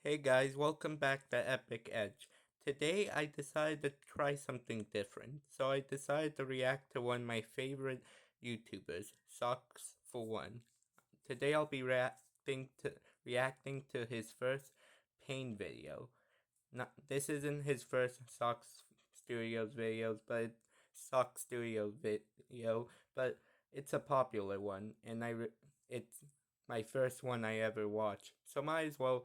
Hey guys, welcome back to Epic Edge. Today I decided to try something different, so I decided to react to one of my favorite YouTubers, Socks for One. Today I'll be reacting to his first pain video. Not this isn't his first Socks Studios videos, but Socks Studios video, but it's a popular one, and it's my first one I ever watched, so might as well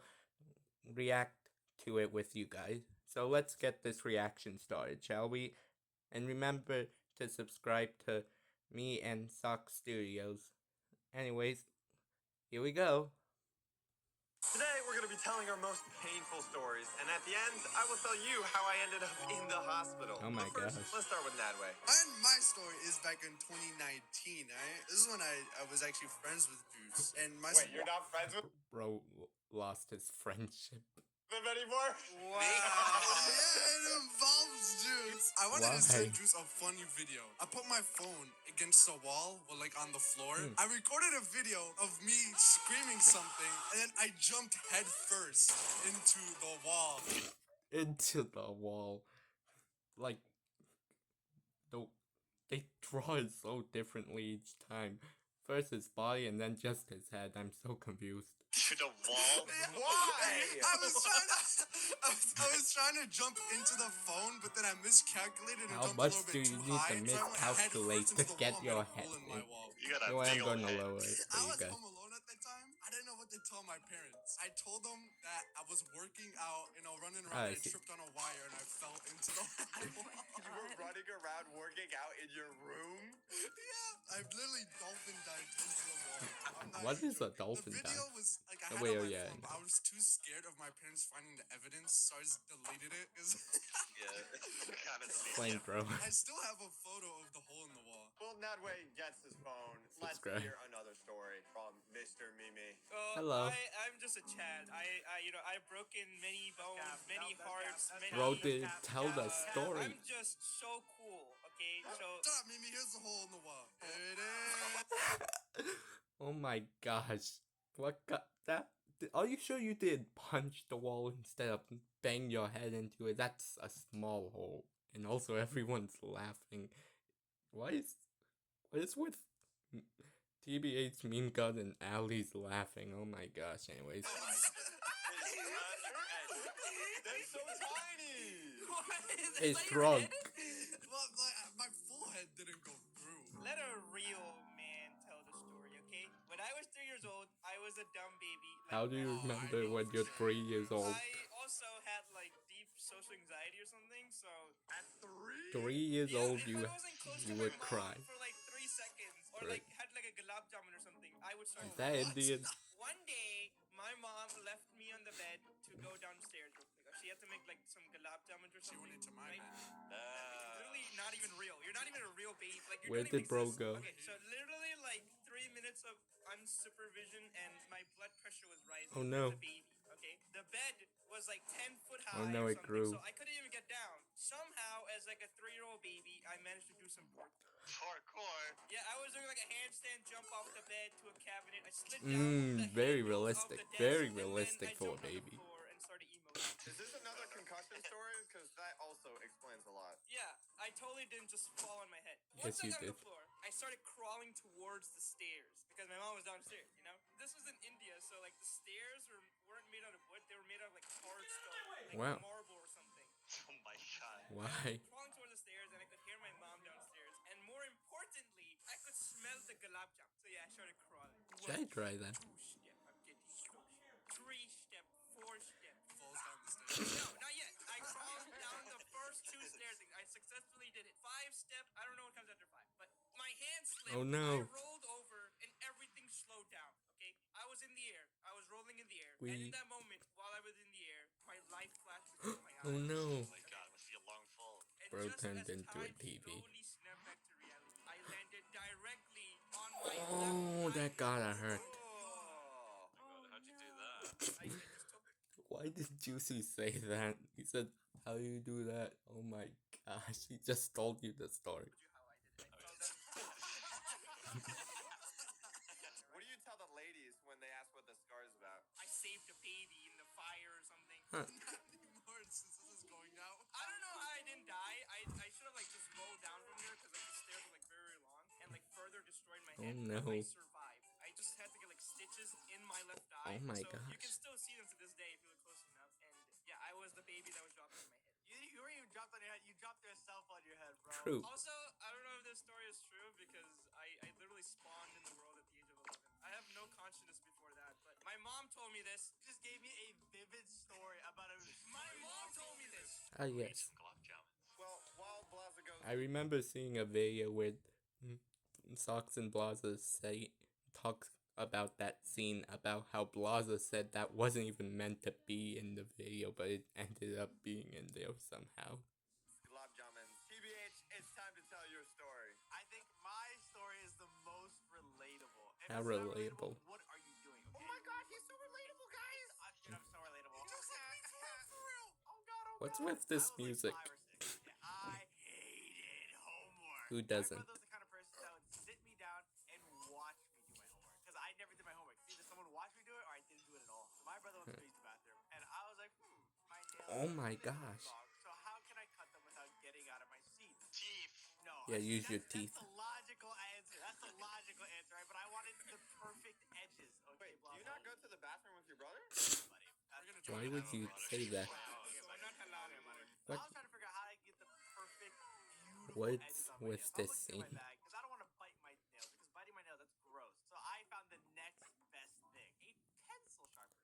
react to it with you guys. So let's get this reaction started, shall we? And remember to subscribe to me and Sock Studios. Anyways, here we go. Today, we're going to be telling our most painful stories, and at the end, I will tell you how I ended up in the hospital. Oh my But first, gosh. let's start with Nadway. My story is back in 2019, right? This is when I was actually friends with Juice. And my Wait, you're not friends with Bro lost his friendship. them anymore? Wow. Yeah, it involves Juice. I wanted to send Why? Juice a funny video. I put my phone against the wall, or like on the floor. I recorded a video of me screaming something, and then I jumped head first into the wall. Into the wall. Like, the, they draw it so differently each time. First his body and then just his head. I'm so confused. To the wall? Why? I was trying to jump into the phone, but then I miscalculated and How jumped much a little do bit you too need high. to So I went head miscalculate first to into the get wall, your made a hole head in my in? wall. You got a No way big I'm old gonna head. lower it for I you was guys. home alone at that time. I didn't know what to tell my parents. I told them that I was working out, running around, I and I see. tripped on a wire and I fell into the wall. You were running around working out in your room? Yeah, I literally dolphin dived into the wall. I'm not What even is a joking. dolphin The video dive? was like I Oh, had wait, on oh, my yeah, phone, but I was too scared of my parents finding the evidence, so I just deleted it. Yeah, kind of Explain, bro. I still have a photo of the hole in the wall. Well, Nadway gets his phone. Let's Subscribe. hear another story from Mr. Mimi. Hello. I'm just a Chad. I've broken many bones, many hearts, many. Bro, did tell the story. I'm just so cool. Okay, so. Shut up, Mimi. Here's the hole in the wall. Here it is. Oh my gosh. What got that? Are you sure you did punch the wall instead of bang your head into it? That's a small hole. And also everyone's laughing. What is with TBH's Meme God and Ali's laughing? Oh my gosh, anyways. That's so tiny! It's drunk. Well, my full head didn't go through. Let a real man tell the story, okay? When I was 3 years old, I was a dumb baby. How do you remember when you're 3 years old? I also had like deep social anxiety or something, so At 3? 3 years yeah, old, if I wasn't close to you my would mom cry. for like 3 seconds, or Right. like had like a gulab jamun or something, I would start. Is that Indian? One day, my mom left me on the bed to go downstairs real quick. She had to make like some gulab jamun or something. She went into my right? bed. Literally not even real. You're not even a real baby. Like you're Where doing did bro exist. go? Okay, so literally like 3 minutes of unsupervision and my blood pressure was rising. Oh, no. As a baby. Okay, the bed was like 10 foot high. Oh, no, or it something, grew. So I couldn't even get down. Somehow, as like a 3-year-old baby, I managed to do some parkour. Parkour. Yeah, I was doing like a handstand jump off the bed to a cabinet. I slid down the Very handles realistic. of the desk, Very and then realistic I for a jumped on the baby. floor and started emoting. Is this another concussion story? Because that also explains a lot. Yeah, I totally didn't just fall on my head. Yes, Once I you got on did. the floor, I started crawling towards the stairs because my mom was downstairs, you know? This was in India, so like the stairs weren't made out of wood, they were made out of like hard stone, like Wow. marble or something. Oh my god. Why? Crawling towards the stairs and I could hear my mom downstairs. And more importantly, I could smell the gulab jam. So yeah, I started crawling. Should I try that? 2 step, I'm getting close. 3 step, 4 step. Falls down the stairs. No, not yet. I crawled down the first 2 stairs. I successfully did it. 5 step. I don't know what comes after 5, but my hand slipped. Oh, no. I rolled over and everything slowed down. Okay, I was in the air. I was rolling in the air. And in that moment, while I was in the air, my life flashed before my eyes. Oh no. Oh my god, must be a long fall. And Bro just turned as into a time TV. slowly snapped back to reality, I landed directly on my Oh, left that eye. gotta hurt. Oh. Oh my god, how'd you do that? I just took Why did Juicy say that? He said, how do you do that? Oh my gosh, he just told you the story. you how I did it. I fell down. What do you tell the ladies when they ask what the scar is about? I saved a baby in the fire or something. and no. I survived. I just had to get like stitches in my left eye. Oh my so you can gosh. still see them to this day if you look close enough. And yeah, I was the baby that was dropped on my head. You weren't even dropped on your head. You dropped yourself on your head, bro. True. Also, I don't know if this story is true because I literally spawned in the world at the age of 11. I have no consciousness before that, but my mom told me this. You just gave me a vivid story about a. My mom told me this. Ah, Eat yes. some glove jammins. Well, while Blaza goes. I remember seeing a video where Socks and Blaza talks about that scene, about how Blaza said that wasn't even meant to be in the video, but it ended up being in there somehow. Glob Jammins. TBH, it's time to tell your story. I think my story is the most relatable. If How it's not relatable? What are you doing? Okay? Oh my god, he's so relatable, guys! I'm so relatable. Just like me for real. Oh god, oh What's god. with this I was music? Like 5 or 6. Yeah, I hated homework. Who doesn't? My brother was the kind of person that would sit me down and watch me do my homework. Because I never did my homework. Either someone watched me do it or I didn't do it at all. So my brother went to use the bathroom. And I was like, my nails Oh are my really gosh. long, so how can I cut them without getting out of my seat? Teeth. No. Yeah, use your teeth. That's the logical answer. That's the logical answer, right? But I wanted the perfect edges. Okay, wait, do you not go to the bathroom with your brother? Buddy, Why would you say that? Okay, buddy. So What? I was trying to figure out how to get the perfect, beautiful What's edges on my with nails. So I'm this looking through scene? my bag because I don't want to bite my nails because biting my nails, that's gross. So I found the next best thing: a pencil sharpener.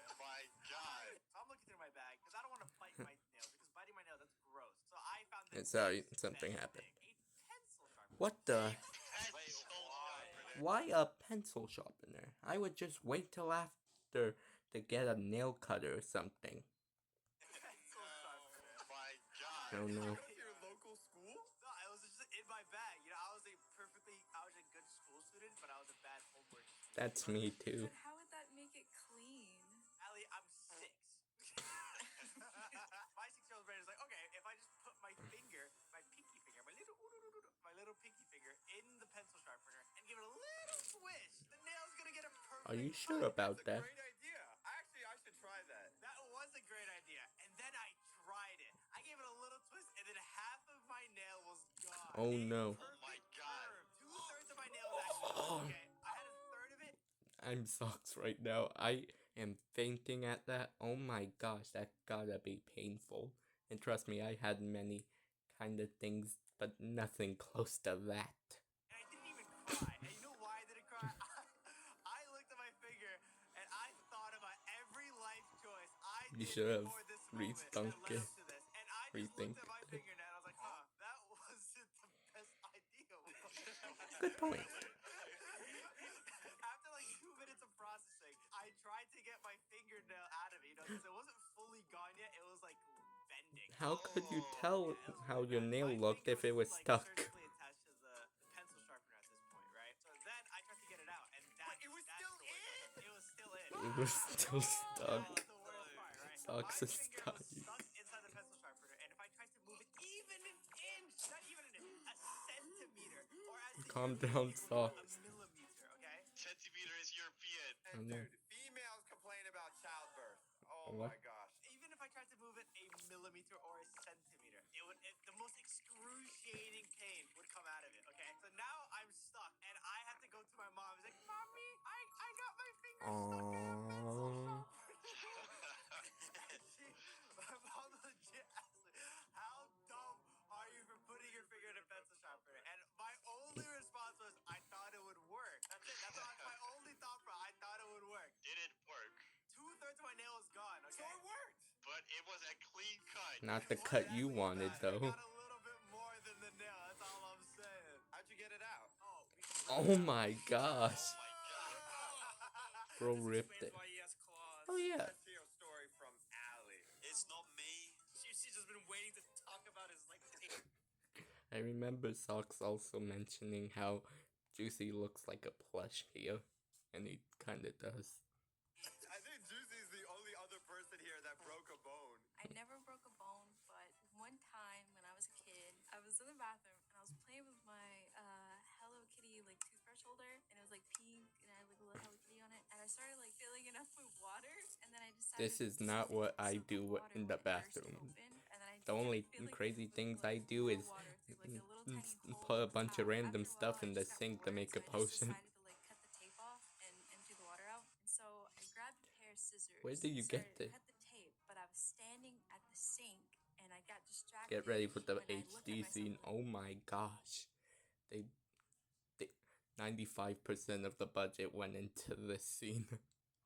Oh my god. So I'm looking through my bag because I don't want to bite my nails because biting my nails, that's gross. So I found the Sorry, next something best happened. thing: a pencil sharpener. What the? Pencil sharpener. Why a pencil sharpener? I would just wait till after to get a nail cutter or something. Pencil sharpener. Oh my god. I don't know. Go to your local school? No, it was just in my bag. You know, I was a good school student, but I was a bad homework student. That's me too. But how would that make it clean? Allie, I'm 6. My 6-year-old brain is like, okay, if I just put my finger, my pinky finger, my little pinky finger in the pencil sharpener and give it a little swish, the nail's gonna get a perfect. Are you sure about that? Great idea. Actually, I should try that. That was a great idea. And then I tried it. I gave it a little twist, and then half of my nail was gone. Oh no. Oh my god. 2/3 of my nail was actually okay. I had a third of it. I'm Socks right now. I am fainting at that. Oh my gosh, that gotta be painful. And trust me, I had many kind of things, but nothing close to that. And I didn't even cry. And you know why I didn't cry? I looked at my finger and I thought about every life choice I You did should have before this moment rethunk that led it. up to this. And I just Rethink looked at my it. fingernail and I was like, that wasn't the best idea. Good point. After like 2 minutes of processing, I tried to get my fingernail out of it, because it wasn't fully gone yet. It was like bending. How could you Oh. tell Yeah, it was how really your bad. nail My looked finger if it was like, stuck? surgically attached to the pencil sharpener at this point, right? So then I tried to get it out, and it was still in. It was still in. It was still stuck. That's the worst part, right? Socks My is finger stuck. was stuck inside the pencil sharpener, and if I tried to move it even an inch, not even an inch, a centimeter, or as the Calm European down, people call it, Socks. a millimeter, okay? Centimeter is European. I know. Females complain about childbirth. Oh What? my gosh. Even if I tried to move it a millimeter or a centimeter, the most excruciating pain would come out of it, okay? So now I'm stuck, and I have to go to my mom. It's like, Mommy, I got my finger stuck in a pencil Aww. My mom legit asked me, how dumb are you for putting your finger in a pencil sharpener? And my only response was, I thought it would work. That's it. That's my only thought, bro. I thought it would work. Did it work? 2/3 of my nail is gone, okay? So it worked. But it was a clean cut. Not the cut you wanted, I though. got a little bit more than the nail. That's all I'm saying. How'd you get it out? Oh my gosh. Oh my god. Bro This ripped explains it. why he has claws. Oh yeah. Let's hear a story from Allie. It's not me. She's just been waiting to talk about his like tape. I remember Socks also mentioning how Juicy looks like a plush here. And he kinda does. I think Juicy's the only other person here that broke a bone. I never broke a bone, but one time when I was a kid, I was in the bathroom and I was playing with my Hello Kitty like toothbrush holder, and it was like pink, and I had like a little Hello Kitty on it, and I started like filling it up with water, and then I decided This is not to what mix I up the do water in the when it burst bathroom. open, and then I The kept only filling it crazy with, things like, I do more is water like a little tiny hole. Put a in the bunch of top. random After a stuff while, in I the just got sink to bored, make so a I just potion. decided to like cut the tape off and empty the water out. And so I grabbed a pair of scissors. Where did you started get to it? cut the tape, but I was standing at the sink and I got distracted. Get ready for the when I looked at HD myself scene. in the Oh my gosh. They 95% of the budget went into this scene.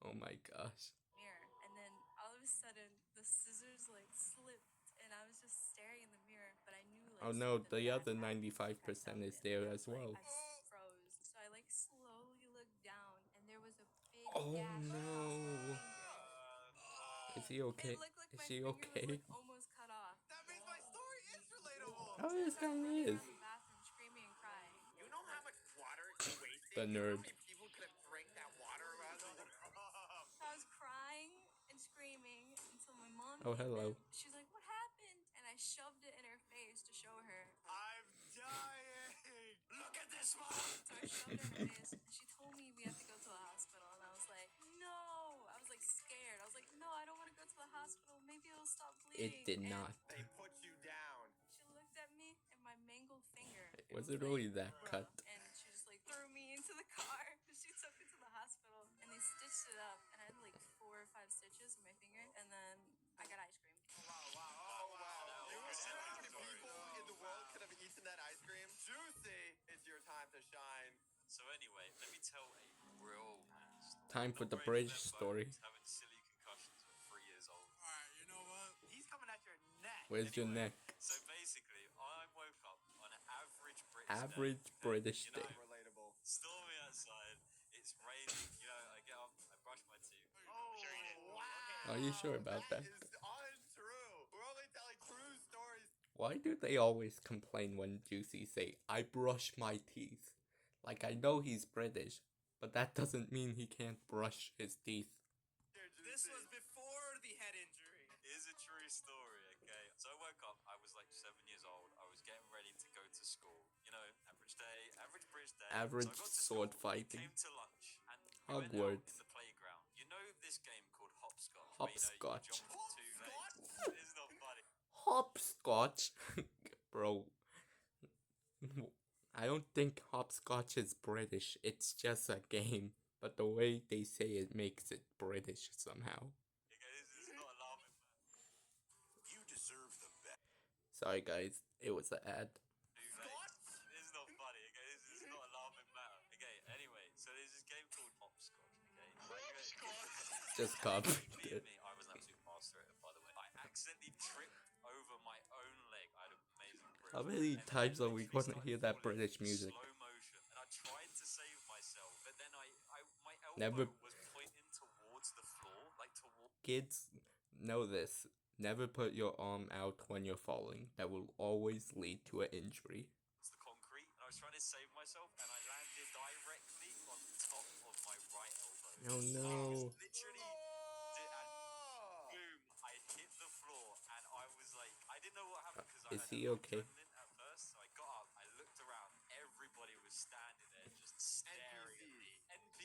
Oh my gosh. mirror, and then all of a sudden the scissors like slipped and I was just staring in the mirror, but I knew like Oh no, something the bad other happened. 95% I is felt it. there I as was like, well. I froze, so I like slowly looked down and there was a big Oh gash no. across my finger. Is he okay? It looked like Is my she finger was okay? like almost cut off. That means my story is relatable. Oh, this I guy was running is. around the bathroom screaming and crying. You know how much water you wasted? The You know nerd. how many people could have drank that water? I was crying and screaming until my mom Oh, came hello. in. She's like, "What happened?" And I shoved it in her face to show her. I'm dying. Look at this, Mom. So I shoved it in her face, and she told me we have to go to the hospital. And I was like, "No!" I was like scared. I was like, "No, I don't want to go to the hospital. Maybe it'll stop bleeding." It did And not. They put you down. she looked at me and my mangled finger. Was it really that "Bruh." cut? And she just like threw me into the car. She took me to the hospital and they stitched it up. And I had like 4 or 5 stitches in my finger. And then I got ice cream. Oh, wow. You was how so many sorry. people in the world could have eaten that ice cream? Juicy, it's your time to shine. So anyway, let me tell a real man story. Time for Not the breaking bridge them story. bones, having silly concussions at 3 years old. Alright, you know what? He's coming at your neck. Where's your neck? So basically, I woke up on an average British Average day. British You know, day. Relatable. stormy outside. It's raining. You know, I get up, I brush my teeth. Oh, Sure you did. wow. Are you sure about that? That is untrue. We're only telling true stories. Why do they always complain when Juicy say, "I brush my teeth"? Like, I know he's British, but that doesn't mean he can't brush his teeth. This was before the head injury. Here's a true story, okay? So I woke up, I was like 7 years old. I was getting ready to go to school. You know, average day, average British day. Average so I got to sword school, fighting. Came to lunch, and we went out Hogwarts. in the playground. You know this game called hopscotch? Where, you know, Hopscotch. you jump on 2 legs. It's not funny. Hopscotch? Bro. I don't think hopscotch is British. It's just a game. But the way they say it makes it British somehow. Okay, this is not a laughing matter. You deserve the best. Sorry guys, it was an ad. 2 legs. This is not funny, okay? This is not a laughing matter. Okay, anyway, so there's this game called hopscotch, okay? Just copy Believe it. me, I was an absolute master at it, by the way. I accidentally tripped over my own leg. I had amazing grip. How many And then times I are we literally gonna started hear that falling British in music? Slow motion, and I tried to save myself, but then my elbow Never- was pointing towards the floor, like towards Kids, know this. Never put your arm out when you're falling. That will always lead to an injury. the concrete, and I was trying to save myself, and I landed directly on top of my right elbow. Oh no. Literally, boom! I hit the floor, and I was like, I didn't know what happened because I Is had he no okay? adrenaline at first. So I got up, I looked around, everybody was standing there just staring at me.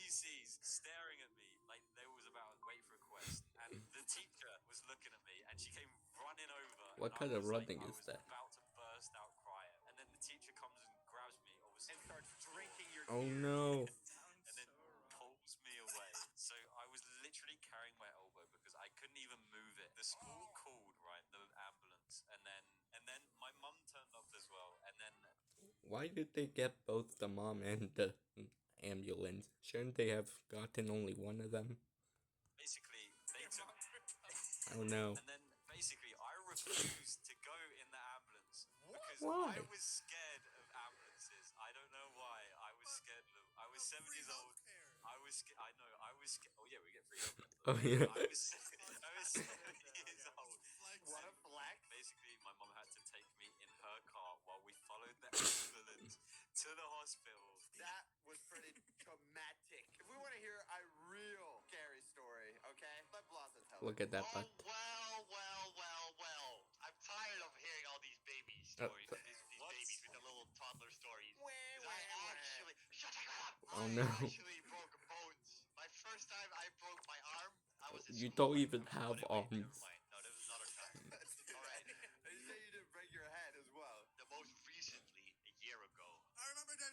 NPCs staring at me like they was about to wait for a quest, and the teacher was looking at me, and she came running over. What and kind I of was running like, is I was that? about to burst out crying, and then the teacher comes and grabs me, obviously, And starts drinking your Oh tears. no. and then pulls me away. So I was literally carrying my elbow because I couldn't even move it. The school called, right, the ambulance, and then my mum turned up as well, and then Why did they get both the mom and the ambulance? Shouldn't they have gotten only one of them? basically they took. I don't know. And then basically I refused to go in the ambulance because Why? I was scared of ambulances. I don't know why. I was scared of them. I was 7 years old. I was scared. I know. I was scared. Oh yeah, we get free healthcare. Oh yeah. I was 7 years old. What a flex. Basically, my mom had to take me in her car while we followed the ambulance to the hospital. That was pretty traumatic. If we want to hear a real scary story, okay? Let Blaza tell Look it. at that Oh, butt. well. I'm tired of hearing all these baby stories. These babies with the little toddler stories. Shut up! Oh, I no. actually broke bones. My first time I broke my arm, I was in You school. don't even have Never arms. mind. No, there was another time. Alright. You say you didn't break your head as well. The most recent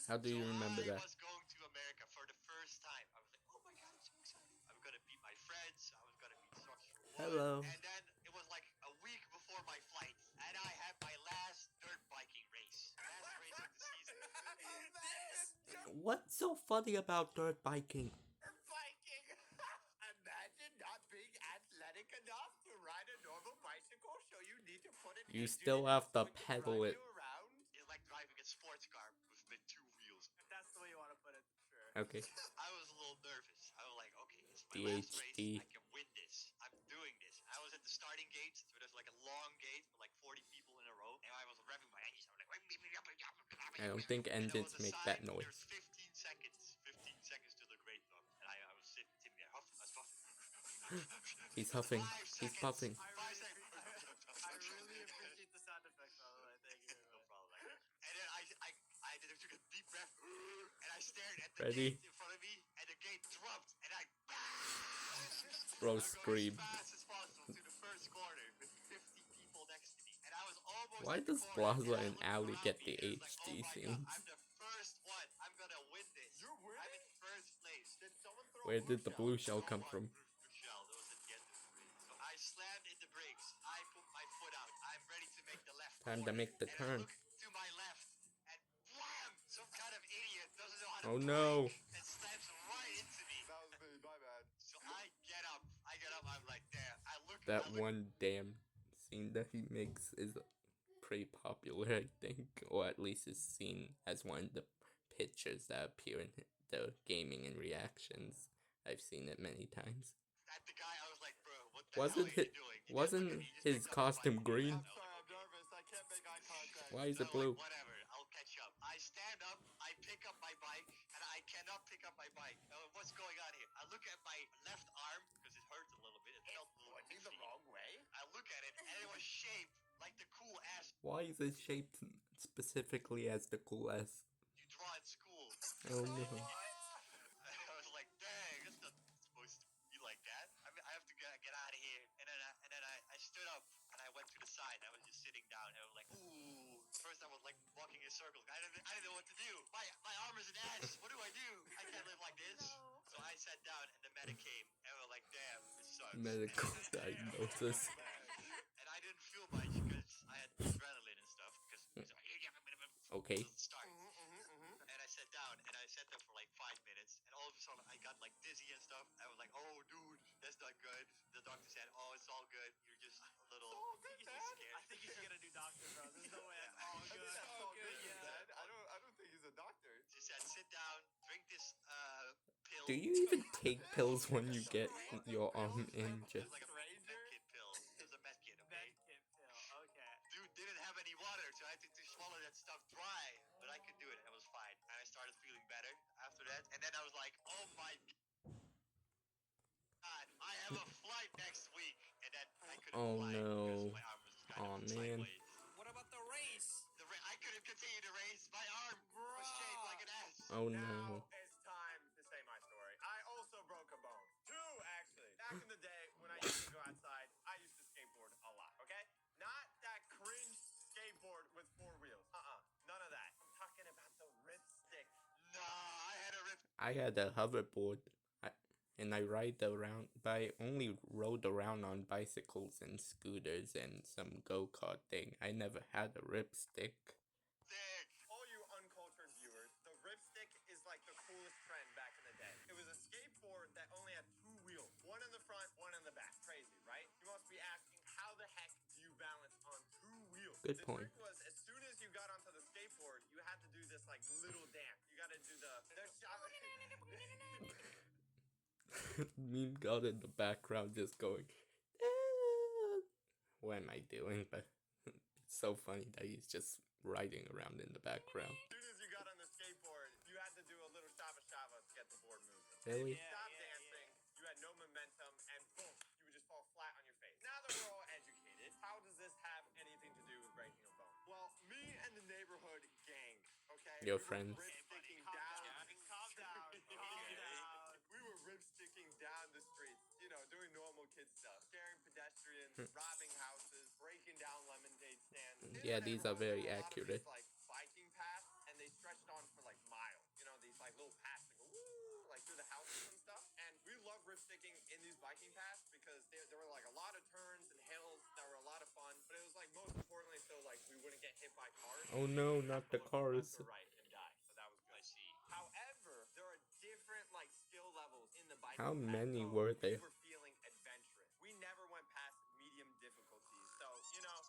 How do you remember I that? was going to America for the first time. I was like, oh my god, I'm so excited. I'm gonna meet my friends. I was gonna meet Socks for Wood. Hello. And then it was like a week before my flight, and I had my last dirt biking race. Last race of the season. What's so funny about dirt biking? Viking! Imagine not being athletic enough to ride a normal bicycle, so you need to put it You into still it have so to it can pedal drive it. you around. It's like driving a sports car with two wheels. If that's the way you want to put it, sure. Okay. I was a little nervous. I was like, okay, it's my last race. DHD. I can win this. I'm doing this. I was at the starting gate, so there's like a long gate with like 40 people in a row, and I was revving my engines. I was like, I don't think and there was engines a make sign, that there's noise. 15 seconds. 15 seconds to the great dog. And I was sitting there, huffing. I was puffing. He's huffing. 5 He's seconds. puffing. 5 seconds. I really appreciate the sound effects, by the way. Thank you. No problem. And then I took a deep breath, and I stared at the Ready? gate in front of me, and the gate dropped, and I Bro I'm going screamed. as fast as possible to the first corner with 50 people next to me, and I was almost Why at the does corner, Plaza and I and looked Ali around get me, the and it's like, HD oh my god, scenes? I'm the first one. I'm gonna win this. You're winning? I'm in first place. Did someone throw Where a blue did the shell? blue shell come No from? one blew shell. That was at the end of the race. So I slammed in the brakes. I put my foot out. I'm ready to make the left Time to corner. make the And turn. I look to my left, and wham! Some kind of idiot doesn't know how to Oh brake no. and slams right into me. That was me, my bad. So I get up. I'm like, damn. I look. That one damn scene that he makes is pretty popular, I think, or at least is seen as one of the pictures that appear in the gaming and reactions. I've seen it many times. At the guy, I was like, bro, what the Wasn't hell are it- you doing? He wasn't just looked at me, he just his picked up his costume bike. green? I was Sorry, like, I'm nervous. I can't make eye contact. Why is So it I'm like, blue? whatever, I'll catch up. I stand up, I pick up my bike, and I cannot pick up my bike. What's going on here? I look at my left arm, because it hurts a little bit. It felt a little Pointing itchy. the wrong way? I look at it, and it was shaped like the cool ass Why is it shaped specifically as the cool S? you draw in school. Oh no. I was like, dang, it's not supposed to be like that. I mean, I have to get out of here. And then I stood up and I went to the side. I was just sitting down and I was like, ooh. First I was like walking in circles. I didn't know what to do. My arm is an ass. What do I do? I can't live like this. No. So I sat down and the medic came and we were like, damn, this sucks. Medical diagnosis. And I didn't feel much because I had adrenaline and stuff. Because Okay. start. And I sat down and I sat there for like 5 minutes, and all of a sudden I got like dizzy and stuff. I was like, "Oh, dude, that's not good." The doctor said, "Oh, it's all good. You're just a little scared." I think you should get a new doctor, bro. There's no way that's all good. That's all good, yeah. I don't think he's a doctor. She said, "Sit down, drink this pill." Do you even take pills when you get your arm injured? It's like a medkit pill. It was a medkit, okay? Medkit pill. Okay. Dude didn't have any water, so I had to swallow that stuff dry. But I could do it. It was fine. And I started feeling better after that. And then I was like, "Oh my god, I have a flight next week." And then I couldn't Oh, fly no. because my arm was kind Aw, of man. sideways. What about the race? I couldn't continue to race. My arm was shaped like an S. Oh Now no. it's time to say my story. I also broke a bone. Two, actually. Back in the day when I used to go outside, I used to skateboard a lot, okay? Not that cringe skateboard with 4 wheels. None of that. I'm talking about the ripstick. Nah, I had a rip. I had a hoverboard, and I only rode around on bicycles and scooters and some go-kart thing. I never had a ripstick. Dick. All you uncultured viewers, the ripstick is like the coolest trend back in the day. It was a skateboard that only had 2 wheels, one in the front, one in the back. Crazy, right? You must be asking, how the heck do you balance on 2 wheels? Good The point. trick was, as soon as you got onto the skateboard, you had to do this like little dance. You got to do the Meme God in the background just going, "Ah." What am I doing? But it's so funny that he's just riding around in the background. As soon as you got on the skateboard, you had to do a little shava shava to get the board moving. Really? If you stopped dancing, you had no momentum, and boom, you would just fall flat on your face. Now that we're all educated, how does this have anything to do with breaking a bone? Well, me and the neighborhood gang, okay? Your we were friends. rip-sticking Calm down. down. Calm down. Calm down. We were rip-sticking down the streets, you know, doing normal kid stuff. Scaring pedestrians, robbing houses, breaking down lemonade stands. In Yeah, the these are neighborhood, very there were a lot of accurate. these, like, biking paths, and they stretched on for, like, miles. biking path because there were like a lot of turns and hills that were a lot of fun, but it was like most importantly so like we wouldn't get hit by cars. Oh no, Have not to the look to cars. left or right and die. So that was good. I see. However, there are different like skill levels in the biking How path. many So were we there? were feeling adventurous. We never went past medium difficulties. So,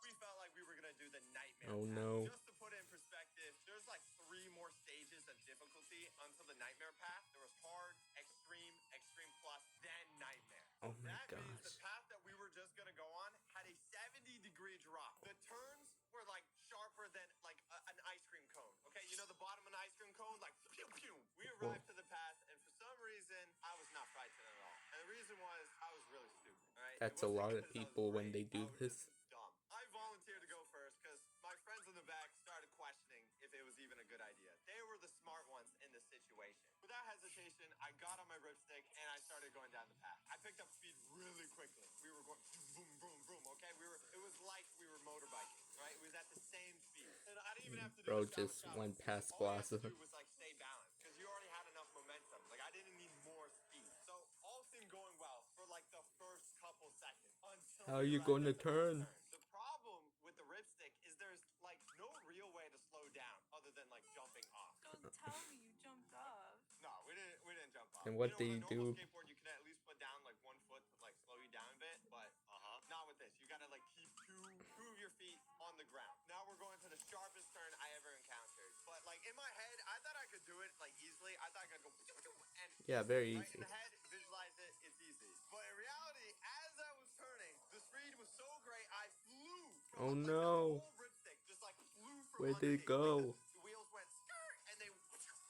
we felt like we were gonna do the nightmare Oh path. no. Just to put it in perspective, there's like 3 more stages of difficulty until the nightmare path. There was hard, extreme, extreme plus, then nightmare. Oh my That means the gosh. path that we were just gonna go on had a 70-degree drop. The turns were like sharper than like an ice cream cone. Okay, the bottom of an ice cream cone, like pew pew. We arrived to the path, and for some reason, I was not frightened at all. And the reason was I was really stupid. All right, That's a lot of people when they do this. Dumb. I volunteered to go first because my friends in the back started questioning if it was even a good idea. They were the smart ones in this situation. Without hesitation, I got on my ripstick and I started going down the path. I picked up speed really quickly. We were going boom, boom, boom. Okay, it was like we were motorbiking, right? It was at the same speed, and I didn't even have to do Bro the shout, just shout. went past All you have to Blossom. do was like stay balanced because you already had enough momentum. Like I didn't need more speed. So all seemed going well for like the first couple seconds until How are you going to turn? The problem with the ripstick is there's like no real way to slow down other than like jumping off. Don't tell me you jumped off. No, we didn't jump off. And what with do a you normal do? skateboard, you can at least put down like 1 foot to like slow you down a bit, but not with this. You gotta like keep two of your feet on the ground. Now we're going to the sharpest turn I ever encountered. But like in my head, I thought I could do it like easily. I thought I could go and Yeah, very right in easy. the head, visualize it, it's easy. But in reality, as I was turning, the speed was so great, I flew from Oh like, no. the whole ripstick just like flew from Where did it underneath. go? Like, the wheels went skirt and they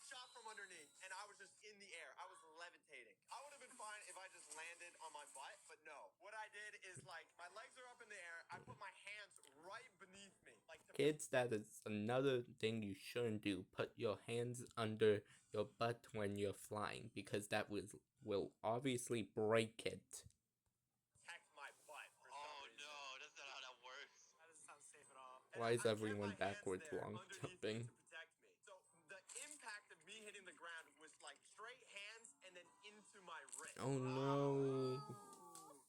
shot from underneath, and I was just in the air. I was levitating. I would have been fine if I just landed on my butt, but no. What I did is like my legs are up in the air. I put my hands right beneath me, like Kids, that is another thing you shouldn't do. Put your hands under your butt when you're flying, because that will obviously break it. protect my butt. For some reason. No, that's not how that works. That doesn't sound safe at all. Why is I kept everyone my hands backwards there long underneath jumping? me to protect me. So the impact of me hitting the ground was like straight hands and then into my wrist. Oh no.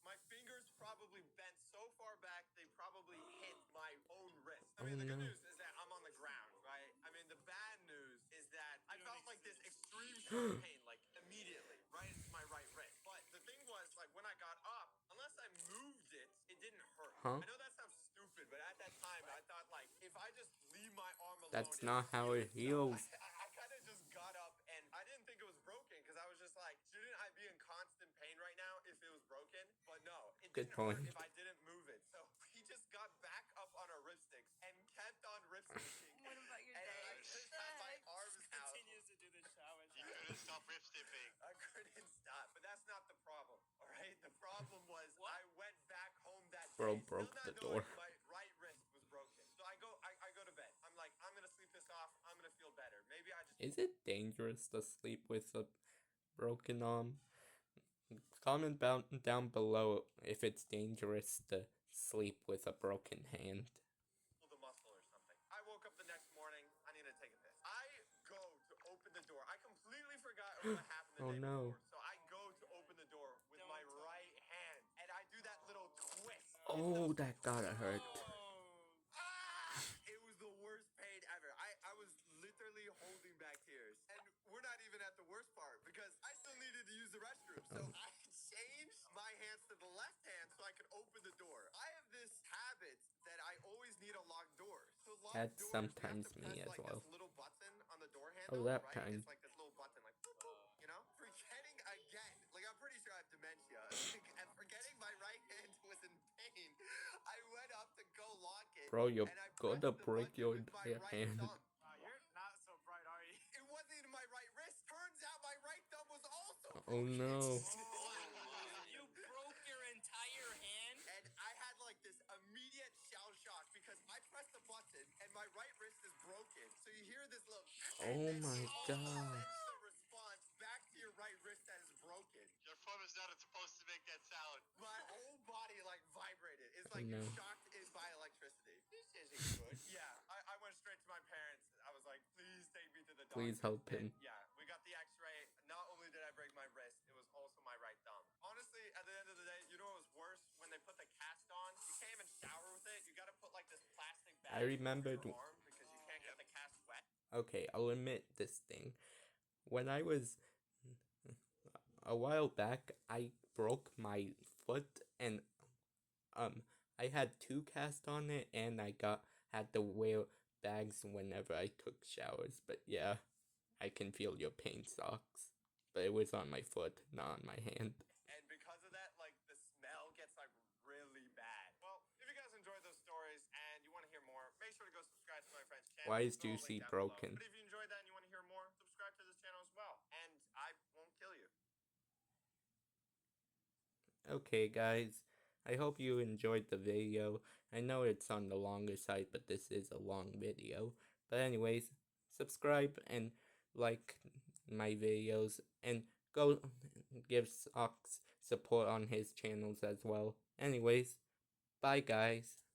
My fingers probably bent so far back they probably hit my own wrist. I Oh mean, the good no. news is that I'm on the ground, right? I mean, the bad news is that I felt like this extreme sharp pain, like immediately, right into my right wrist. But the thing was, like, when I got up, unless I moved it, it didn't hurt. Huh? I know that sounds stupid, but at that time, I thought, like, if I just leave my arm alone, That's it not would how heal it itself. heals. I kind of just got up, and I didn't think it was broken because I was just like, shouldn't I be in constant pain right now if it was broken? But no, it Good didn't hurt point. if I didn't move it. So we just got back up on our ripsticks and kept on ripsticking. What about your And day? I just had my arms out. Continues to do the challenge. You couldn't stop rip stipping. I couldn't stop, but that's not the problem. All right, the problem was I went back home that day. Bro still broke not the knowing door. My right wrist was broken, so I go to bed. I'm like, I'm gonna sleep this off. I'm gonna feel better. Maybe I just. Is it dangerous to sleep with a broken arm? Comment down below if it's dangerous to sleep with a broken hand. The muscle or something. I woke up the next morning. I need to take a piss. I go to open the door. I completely forgot what happened the Oh day no. before. So I go to open the door with my right hand, and I do that little twist. Oh, that gotta hurt. It was the worst pain ever. I was literally holding back tears. And we're not even at the worst part because I still needed to use the restroom. So I changed my hands to the left hand so I could open the door. I have this habit that I always need a locked door. So locked That's doors, sometimes you have to me press, as like, well. this little button on the door Oh, handle, that right? time. It's like this little button, like, boop, boop, Forgetting again. Like, I'm pretty sure I have dementia. And forgetting my right hand was in pain. I went up to go lock it. Bro, you're and I gonna pressed the break button your with my entire right hand. thumb. You're not so bright, are you? It wasn't in my right wrist. Turns out my right thumb was also Oh broken. no. You broke your entire hand? And I had like this immediate shell shock because I pressed the button and my right wrist is broken. So you hear this little. Oh my god. That's the response back to your right wrist that is broken. Your thumb is not supposed to make that sound. My whole body like vibrated. It's Oh, like no. you're shocked by electricity. This isn't good. Yeah, I went straight to my parents. I was like, please take me to the doctor. Please help him. And, yeah, we got the x-ray. Not only did I break my wrist, it was also my right thumb. Honestly, at the end of the I remembered. Your arm because you can't get the cast wet. Okay, I'll admit this thing. When I was a while back, I broke my foot and I had 2 casts on it, and I had to wear bags whenever I took showers. But yeah, I can feel your pain, Socks. But it was on my foot, not on my hand. And because of that, like, the smell gets, like, really bad. Well, if you guys enjoyed those stories and you want to hear more, make sure to go subscribe to my friend's channel. Why is There's a link Juicy down below. broken? But if you enjoyed that and you want to hear more, subscribe to this channel as well. And I won't kill you. Okay, guys. I hope you enjoyed the video. I know it's on the longer side, but this is a long video. But anyways, subscribe and like my videos, and go give Socks support on his channels as well. Anyways, bye guys.